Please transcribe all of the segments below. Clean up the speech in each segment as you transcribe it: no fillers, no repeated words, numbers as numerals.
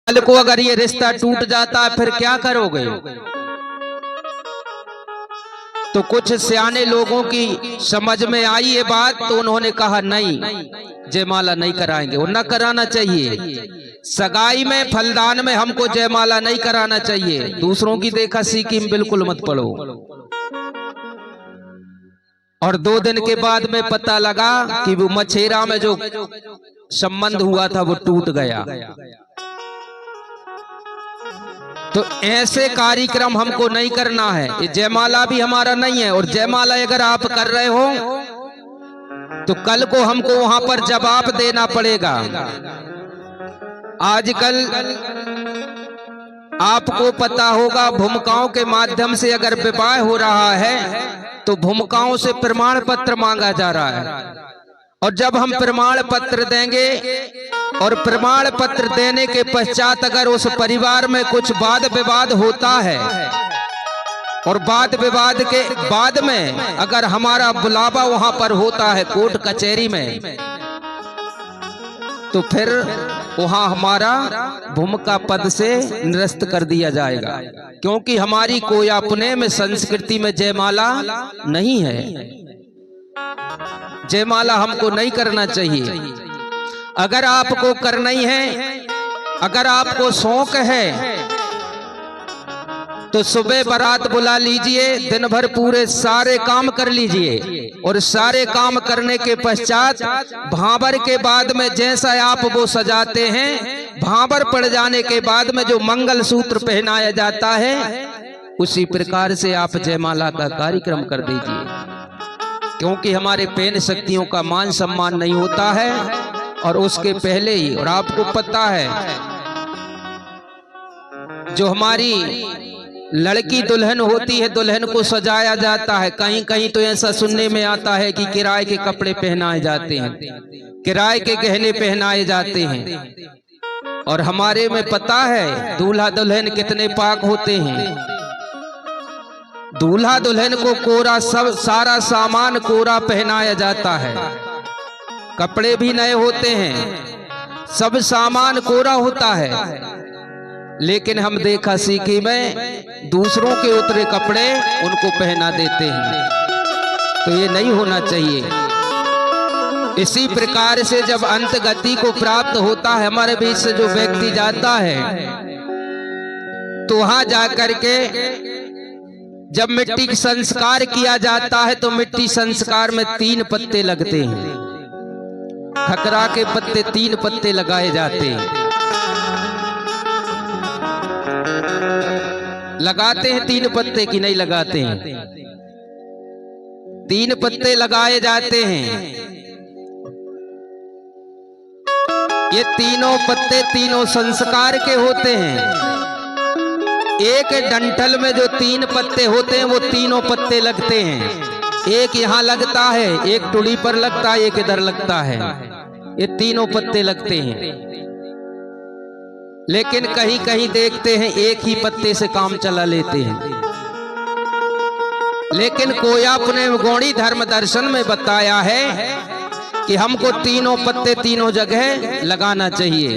कल को अगर ये रिश्ता टूट जाता है फिर क्या करोगे? तो कुछ सियाने लोगों की समझ में आई ये बात, तो उन्होंने कहा नहीं, जयमाला नहीं कराएंगे। और न कराना चाहिए। सगाई में, फलदान में हमको जयमाला नहीं कराना चाहिए। दूसरों की देखा सीखी में बिल्कुल मत पड़ो। और 2 दिन के बाद में पता लगा कि वो मछेरा में जो संबंध हुआ था वो टूट गया। तो ऐसे कार्यक्रम हमको नहीं करना है। ये जयमाला भी हमारा नहीं है। और जयमाला अगर आप कर रहे हो तो कल को हमको वहां पर जवाब देना पड़ेगा। आजकल आपको पता होगा भूमिकाओं के माध्यम से अगर विवाह हो रहा है तो भूमिकाओं से प्रमाण पत्र मांगा जा रहा है। और जब हम प्रमाण पत्र देंगे और प्रमाण पत्र देने के पश्चात अगर उस परिवार में कुछ वाद विवाद होता है और वाद विवाद के बाद में अगर हमारा बुलावा वहां पर होता है कोर्ट कचहरी में, तो फिर वहां हमारा भूमिका पद से निरस्त कर दिया जाएगा। क्योंकि हमारी कोई अपने में संस्कृति में जयमाला नहीं है। जयमाला हमको नहीं करना चाहिए। अगर आपको करना ही है, अगर आपको शौक है तो सुबह बारात बुला लीजिए, दिन भर पूरे सारे काम कर लीजिए। और सारे काम करने के पश्चात भांबर के बाद में जैसा आप वो सजाते हैं, भांबर पड़ जाने के बाद में जो मंगल सूत्र पहनाया जाता है उसी प्रकार से आप जयमाला का कार्यक्रम कर दीजिए। क्योंकि हमारे पेन शक्तियों का मान सम्मान नहीं होता है। और उसके पहले ही, और आपको पता है जो हमारी लड़की दुल्हन होती है, दुल्हन को सजाया जाता है। कहीं कहीं तो ऐसा सुनने में आता है कि किराए के कपड़े पहनाए जाते हैं, किराए के गहने पहनाए जाते हैं। और हमारे में पता है दूल्हा दुल्हन कितने पाक होते हैं। दूल्हा दुल्हन को कोरा, सब सारा सामान कोरा पहनाया जाता है। कपड़े भी नए होते हैं, सब सामान कोरा होता है। लेकिन हम देखा सीखी में दूसरों के उतरे कपड़े उनको पहना देते हैं। तो ये नहीं होना चाहिए। इसी प्रकार से जब अंत गति को प्राप्त होता है, हमारे बीच से जो व्यक्ति जाता है तो वहां जाकर के जब मिट्टी संस्कार किया जाता है तो मिट्टी संस्कार में 3 पत्ते लगते हैं। ठकरा के पत्ते 3 पत्ते लगाए जाते हैं। लगाते हैं 3 पत्ते की नहीं लगाते हैं? 3 पत्ते लगाए जाते हैं। ये तीनों पत्ते तीनों संस्कार के होते हैं। एक डंठल में जो 3 पत्ते होते हैं वो तीनों पत्ते लगते हैं। एक यहाँ लगता है, एक टुड़ी पर लगता है, एक इधर लगता है। ये तीनों पत्ते लगते हैं। लेकिन कहीं कहीं देखते हैं एक ही पत्ते से काम चला लेते हैं। लेकिन कोया अपने गौड़ी धर्म दर्शन में बताया है कि हमको तीनों पत्ते तीनों जगह लगाना चाहिए।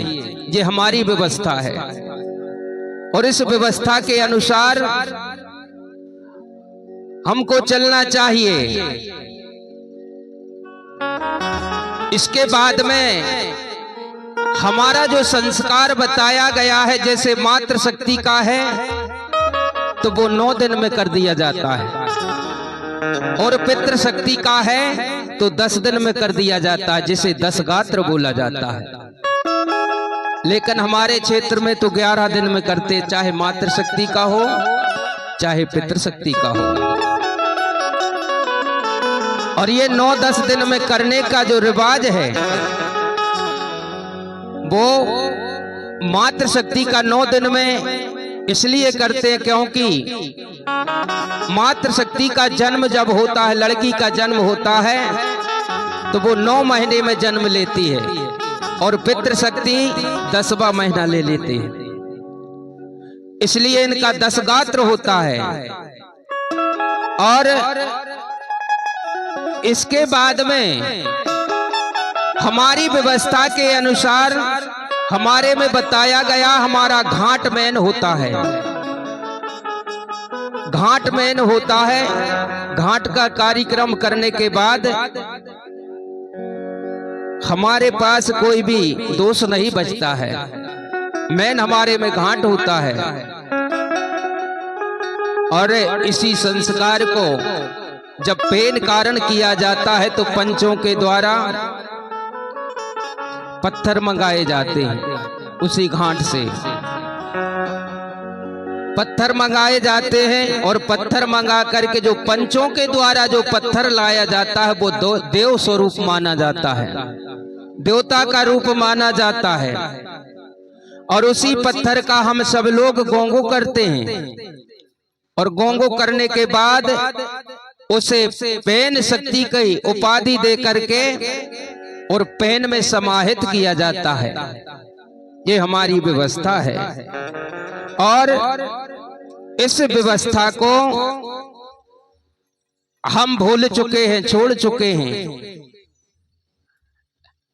ये हमारी व्यवस्था है और इस व्यवस्था के अनुसार हमको चलना चाहिए। इसके बाद में हमारा जो संस्कार बताया गया है, जैसे मातृ शक्ति का है तो वो 9 दिन में कर दिया जाता है। और पितृ शक्ति का है तो 10 दिन में कर दिया जाता है, जिसे 10 गात्र बोला जाता है। लेकिन हमारे क्षेत्र में तो 11 दिन में करते, चाहे मातृशक्ति का हो चाहे पितृशक्ति का हो। और ये 9-10 दिन में करने का जो रिवाज है वो मातृशक्ति का 9 दिन में इसलिए करते हैं क्योंकि मातृशक्ति का जन्म जब होता है, लड़की का जन्म होता है तो वो 9 महीने में जन्म लेती है। और पितृशक्ति 10वां महीना ले लेते हैं। इसलिए इनका 10 गात्र होता है। और इसके बाद में हमारी व्यवस्था के अनुसार हमारे में बताया गया हमारा घाट मैन होता है, घाट मैन होता है। घाट का कार्यक्रम करने के बाद हमारे पास कोई भी दोष नहीं बचता है। मैन हमारे में घाट होता है। और इसी संस्कार को जब पेन कारण किया जाता है तो पंचों के द्वारा पत्थर मंगाए जाते हैं। उसी घाट से पत्थर मंगाए जाते हैं और पत्थर मंगा करके जो पंचों के द्वारा जो पत्थर लाया जाता है वो देव स्वरूप माना जाता है, देवता का रूप माना जाता है। और उसी पत्थर का हम सब लोग गोंगो करते हैं और गोंगो करने के बाद उसे पेन शक्ति की उपाधि दे करके और पेन में समाहित किया जाता है। ये हमारी व्यवस्था है और इस व्यवस्था को हम भूल चुके हैं, छोड़ चुके हैं।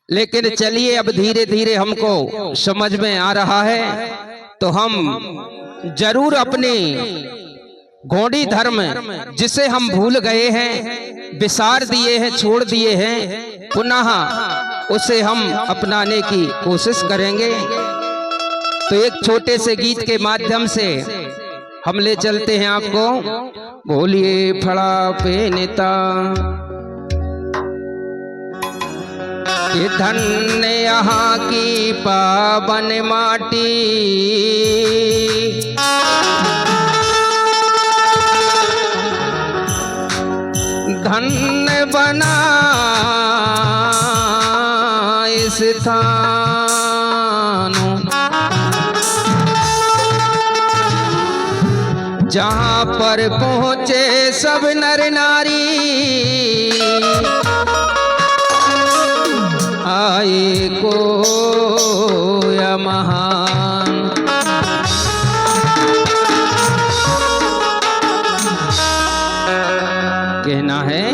लेकिन चलिए अब धीरे धीरे हमको समझ में आ रहा है तो हम जरूर अपने गौड़ी धर्म जिसे हम भूल गए हैं, विसार दिए हैं, छोड़ दिए हैं, पुनः उसे हम अपनाने की कोशिश करेंगे। तो एक छोटे से गीत के माध्यम से हम ले चलते हैं आपको। बोलिए फड़ा पे नेता ये धन्य यहाँ की पावन माटी, धन्य बना इस स्थान जहाँ पर पहुँचे सब नर नारी, आए को या महान। कहना है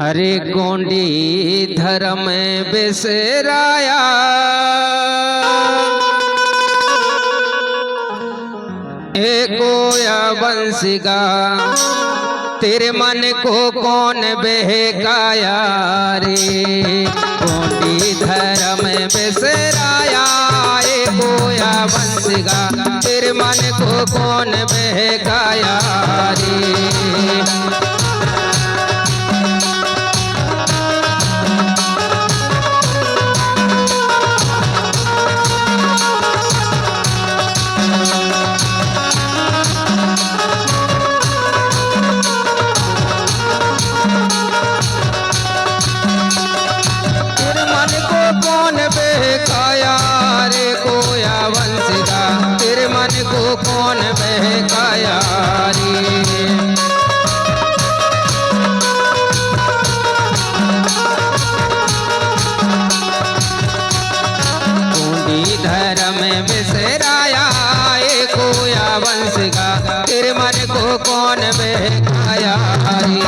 अरे गोंडी धर्म बिसराया, एको या बंसिगा तेरे मन को कौन बहकाया रे। गोंडी धर्म बिसराया एको या बंसिगा तेरे मन को कौन बहकाया रे। तेरे मन को कौन बहकाया रे। गोंडी धर्म बिसराया एको या वंश का तेरे मन को कौन बहकाया रे।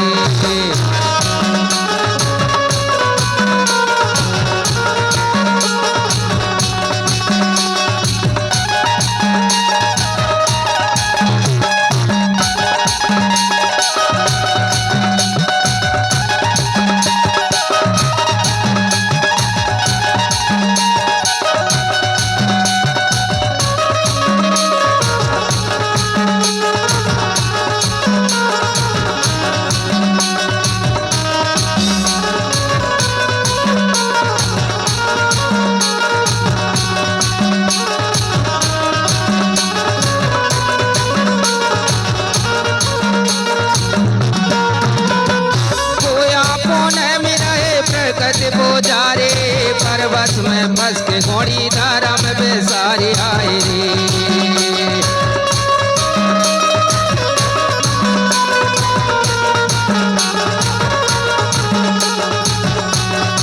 बोजारे परबस में बस के घोड़ी धारा में बेसारी आए रे।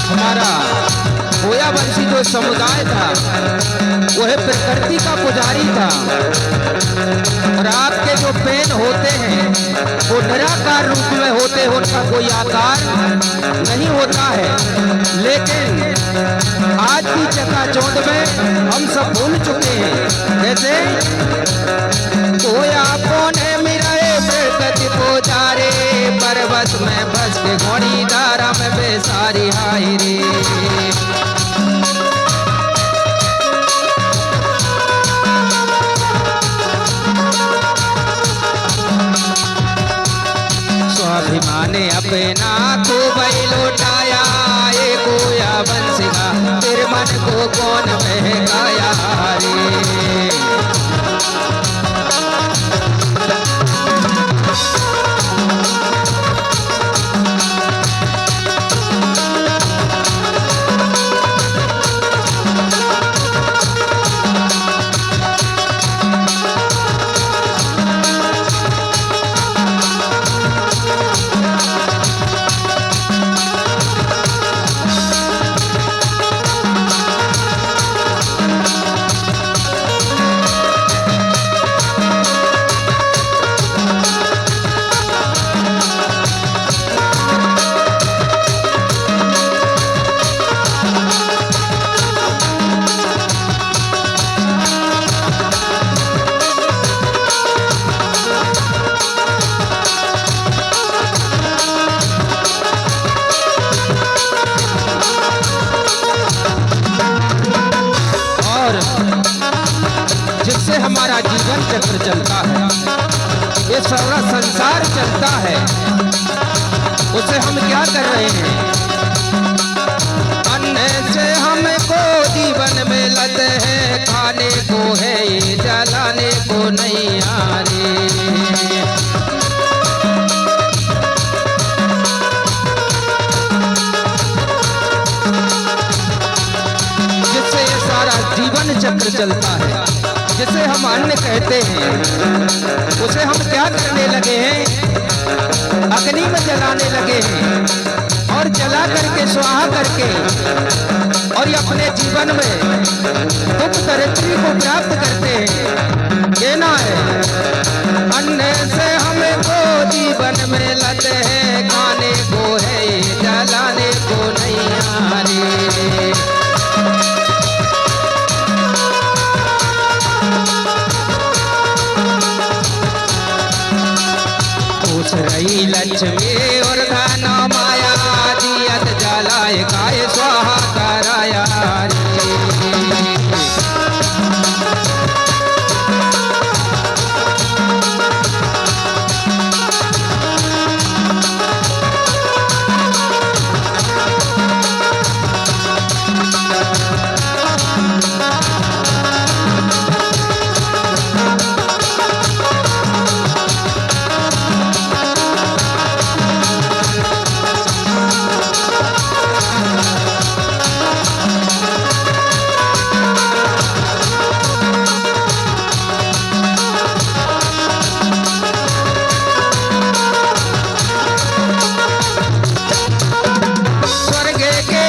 हमारा होया वंशी जो समुदाय था वह प्रकृति का पुजारी था। रात के जो पेन होते हैं वो निराकार रूप में होते हैं, उनका कोई आकार नहीं होता है। लेकिन आज की चकाचौंध में हम सब भूल चुके हैं। जैसे कोया कोने मिराए प्रकृति पुजारे, पर्वत में बस के घोड़ी धारा में बेसारी हाय रे। स्वाभिमाने अपना को भाई लौटाया, ये कोया बंसिका तेरे मन को कौन बहकाया रे। जिससे हमारा जीवन चक्र चलता है, ये सारा संसार चलता है, उसे हम क्या कर रहे हैं? अन्न से हमको जीवन मिलते हैं, खाने को है ये जलाने को नहीं आ रे। जिससे ये सारा जीवन चक्र चलता है, जिसे हम अन्न कहते हैं, उसे हम क्या करने लगे हैं? अग्नि में जलाने लगे हैं और जला करके स्वाहा करके और ये अपने जीवन में दुख दरिद्री को प्राप्त करते हैं। कहना है अन्न से हमको जीवन में लते हैं, खाने को है जलाने को नहीं आ रे। रही लक्ष्मी और धन माया, दियत जलाए काय स्वाहा कराया रे।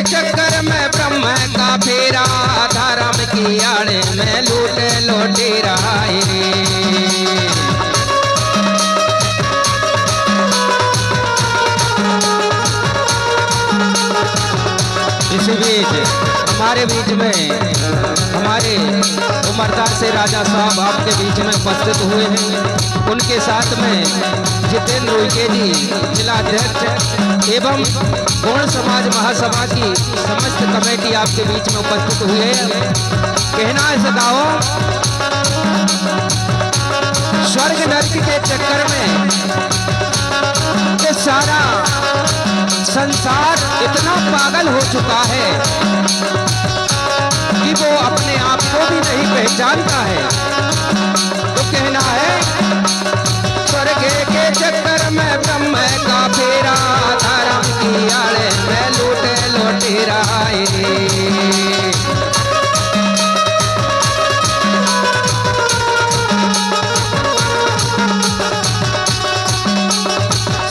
चक्कर में ब्रह्म का फेरा, धर्म की आड़ में लूटे लौटे रहा रे। इस बीच हमारे बीच में हमारे उमरदास से राजा साहब आपके बीच में उपस्थित हुए हैं। उनके साथ में जितेंद्र उइके जी जिला अध्यक्ष एवं गौड़ समाज महासभा की समस्त कमेटी आपके बीच में उपस्थित हुए हैं। कहना है सदाओ, स्वर्ग नरक के चक्कर में ये सारा संसार इतना पागल हो चुका है कि वो अपने आप को भी नहीं पहचानता है। तो कहना है स्वर्ग के चक्कर में ब्रह्म का फेरा, धर्म की आड़ में लूटे लौटे रहा रे।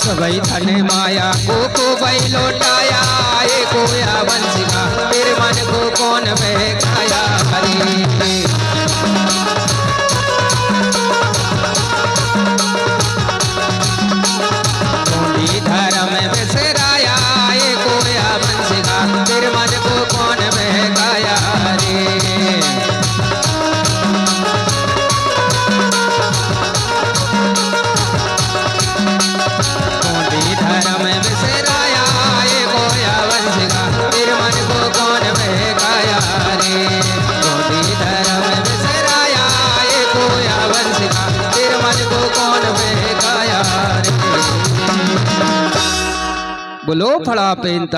सबई धन माया को भाई लौटाया, ये कोया बंसिका तेरे मन को कौन बहकाया रे। धर्म में बेसराया, ये कोया बंसिका तेरे मन को कौन कौन बहकाया रे। बोलो फड़ा पहनता